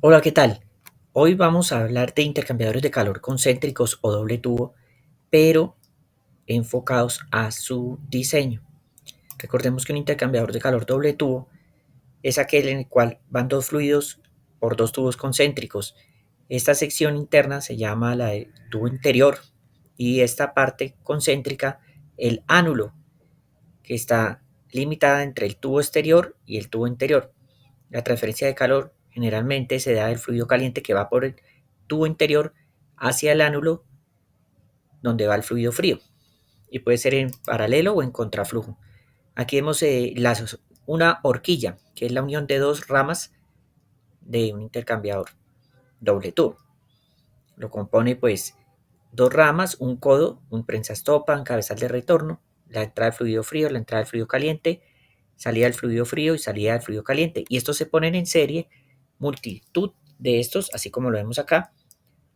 Hola, ¿qué tal? Hoy vamos a hablar de intercambiadores de calor concéntricos o doble tubo, pero enfocados a su diseño. Recordemos que un intercambiador de calor doble tubo es aquel en el cual van dos fluidos por dos tubos concéntricos. Esta sección interna se llama la de tubo interior y esta parte concéntrica el ánulo, que está limitada entre el tubo exterior y el tubo interior. La transferencia de calor generalmente se da del fluido caliente que va por el tubo interior hacia el ánulo donde va el fluido frío y puede ser en paralelo o en contraflujo. Aquí vemos una horquilla, que es la unión de dos ramas de un intercambiador doble tubo. Lo compone pues dos ramas, un codo, un prensastopa, un cabezal de retorno, la entrada del fluido frío, la entrada del fluido caliente, salida del fluido frío y salida del fluido caliente. Y estos se ponen en serie, multitud de estos, así como lo vemos acá,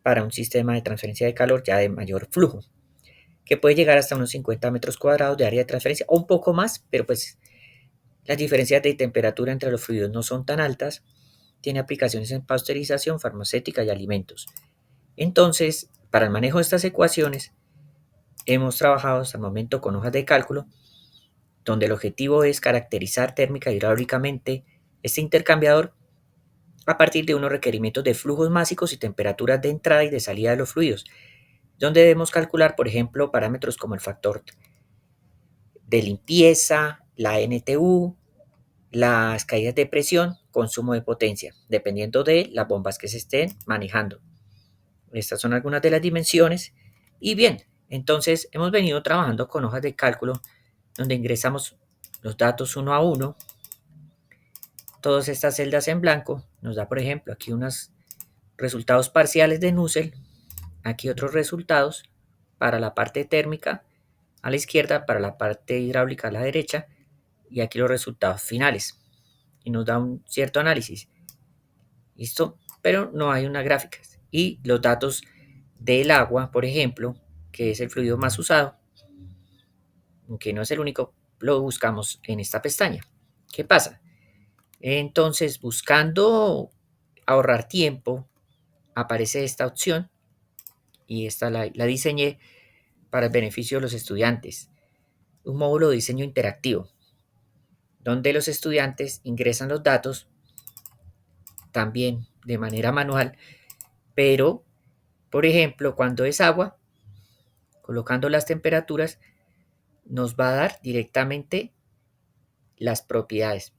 para un sistema de transferencia de calor ya de mayor flujo, que puede llegar hasta unos 50 metros cuadrados de área de transferencia o un poco más, pero pues las diferencias de temperatura entre los fluidos no son tan altas. Tiene aplicaciones en pasteurización, farmacéutica y alimentos. Entonces, para el manejo de estas ecuaciones, hemos trabajado hasta el momento con hojas de cálculo, donde el objetivo es caracterizar térmica y hidráulicamente este intercambiador a partir de unos requerimientos de flujos másicos y temperaturas de entrada y de salida de los fluidos, donde debemos calcular, por ejemplo, parámetros como el factor de limpieza, la NTU, las caídas de presión, consumo de potencia, dependiendo de las bombas que se estén manejando. Estas son algunas de las dimensiones. Y bien, entonces hemos venido trabajando con hojas de cálculo donde ingresamos los datos uno a uno. Todas estas celdas en blanco nos da, por ejemplo, aquí unos resultados parciales de Nusselt, aquí otros resultados para la parte térmica a la izquierda, para la parte hidráulica a la derecha, y aquí los resultados finales. Y nos da un cierto análisis. ¿Listo? Pero no hay una gráfica. Y los datos del agua, por ejemplo, que es el fluido más usado, aunque no es el único, lo buscamos en esta pestaña. ¿Qué pasa? Entonces, buscando ahorrar tiempo, aparece esta opción y esta la diseñé para el beneficio de los estudiantes. Un módulo de diseño interactivo, donde los estudiantes ingresan los datos también de manera manual, pero, por ejemplo, cuando es agua, colocando las temperaturas, nos va a dar directamente las propiedades.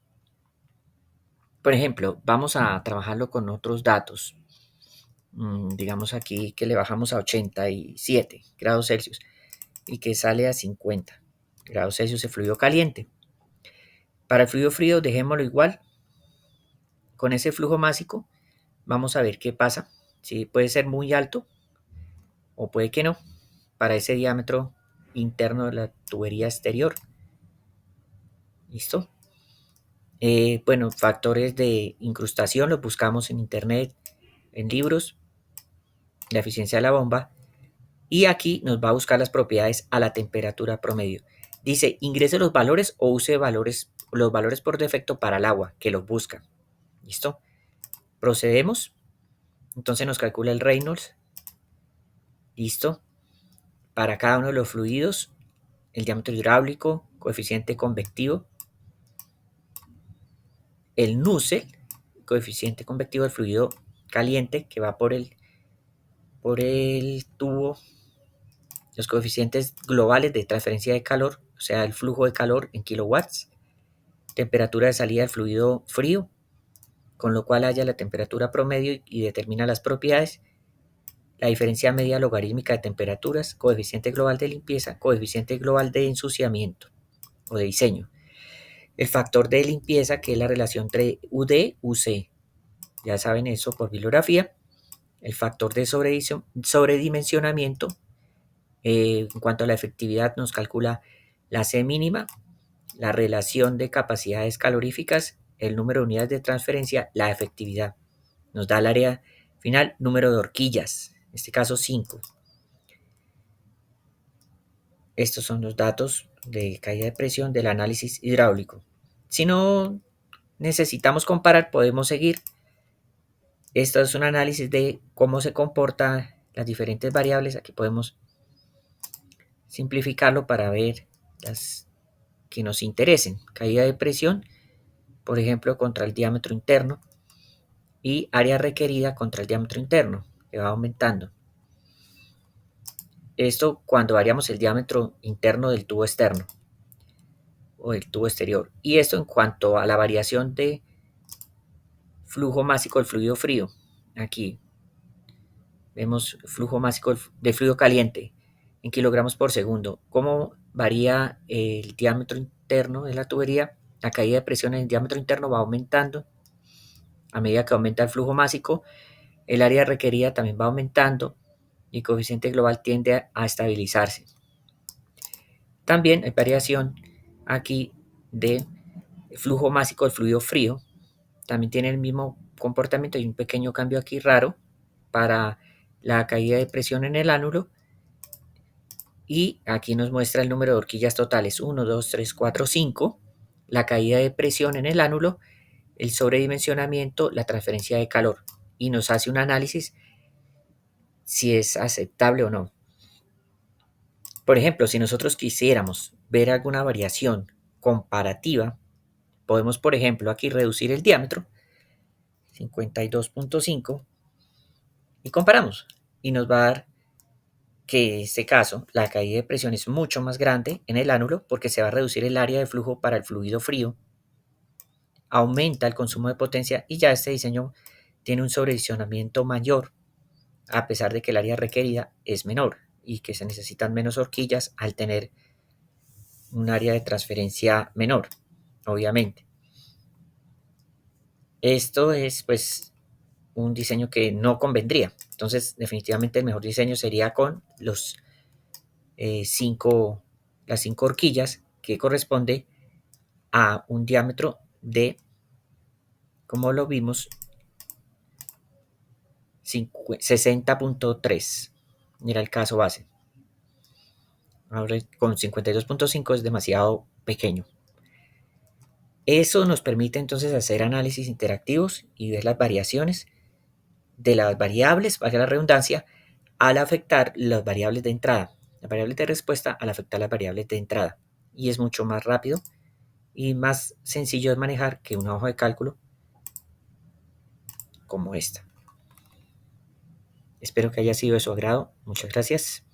Por ejemplo, vamos a trabajarlo con otros datos. Digamos aquí que le bajamos a 87 grados Celsius y que sale a 50 grados Celsius el fluido caliente. Para el fluido frío dejémoslo igual. Con ese flujo másico vamos a ver qué pasa. Si puede ser muy alto o puede que no. Para ese diámetro interno de la tubería exterior. ¿Listo? Bueno, factores de incrustación los buscamos en internet, en libros, la eficiencia de la bomba. Y aquí nos va a buscar las propiedades a la temperatura promedio. Dice, ingrese los valores o use los valores por defecto para el agua, que los busca. ¿Listo? Procedemos. Entonces nos calcula el Reynolds. ¿Listo? Para cada uno de los fluidos, el diámetro hidráulico, coeficiente convectivo, el Nusselt, coeficiente convectivo del fluido caliente que va por el tubo, los coeficientes globales de transferencia de calor, o sea, el flujo de calor en kilowatts, temperatura de salida del fluido frío, con lo cual halla la temperatura promedio y determina las propiedades, la diferencia media logarítmica de temperaturas, coeficiente global de limpieza, coeficiente global de ensuciamiento o de diseño, el factor de limpieza, que es la relación entre UD y UC, ya saben eso por bibliografía, el factor de sobredimensionamiento, en cuanto a la efectividad nos calcula la C mínima, la relación de capacidades caloríficas, el número de unidades de transferencia, la efectividad. Nos da el área final, número de horquillas, en este caso 5. Estos son los datos de caída de presión del análisis hidráulico. Si no necesitamos comparar, podemos seguir Esto es un análisis de cómo se comportan las diferentes variables. Aquí podemos simplificarlo para ver las que nos interesen. Caída de presión, por ejemplo, contra el diámetro interno, y área requerida contra el diámetro interno, que va aumentando. Esto cuando variamos el diámetro interno del tubo externo o del tubo exterior. Y esto en cuanto a la variación de flujo másico del fluido frío. Aquí vemos flujo másico de fluido caliente en kilogramos por segundo. Cómo varía el diámetro interno de la tubería. La caída de presión en el diámetro interno va aumentando a medida que aumenta el flujo másico. El área requerida también va aumentando y el coeficiente global tiende a estabilizarse. También hay variación aquí de flujo másico del fluido frío. También tiene el mismo comportamiento. Hay un pequeño cambio aquí raro para la caída de presión en el ánulo. Y aquí nos muestra el número de horquillas totales: 1, 2, 3, 4, 5. La caída de presión en el ánulo, el sobredimensionamiento, la transferencia de calor. Y nos hace un análisis si es aceptable o no. Por ejemplo, si nosotros quisiéramos ver alguna variación comparativa, podemos, por ejemplo, aquí reducir el diámetro, 52.5, y comparamos. Y nos va a dar que en este caso la caída de presión es mucho más grande en el ánulo porque se va a reducir el área de flujo para el fluido frío, aumenta el consumo de potencia y ya este diseño tiene un sobredimensionamiento mayor, a pesar de que el área requerida es menor y que se necesitan menos horquillas al tener un área de transferencia menor, obviamente. Esto es pues un diseño que no convendría. Entonces, definitivamente el mejor diseño sería con las 5 horquillas, que corresponde a un diámetro de, como lo vimos, 60.3. Mira el caso base. Ahora con 52.5 es demasiado pequeño. Eso nos permite entonces hacer análisis interactivos y ver las variaciones de las variables, valga la redundancia, al afectar las variables de entrada. Las variables de respuesta al afectar las variables de entrada. Y es mucho más rápido y más sencillo de manejar que una hoja de cálculo como esta. Espero que haya sido de su agrado. Muchas gracias.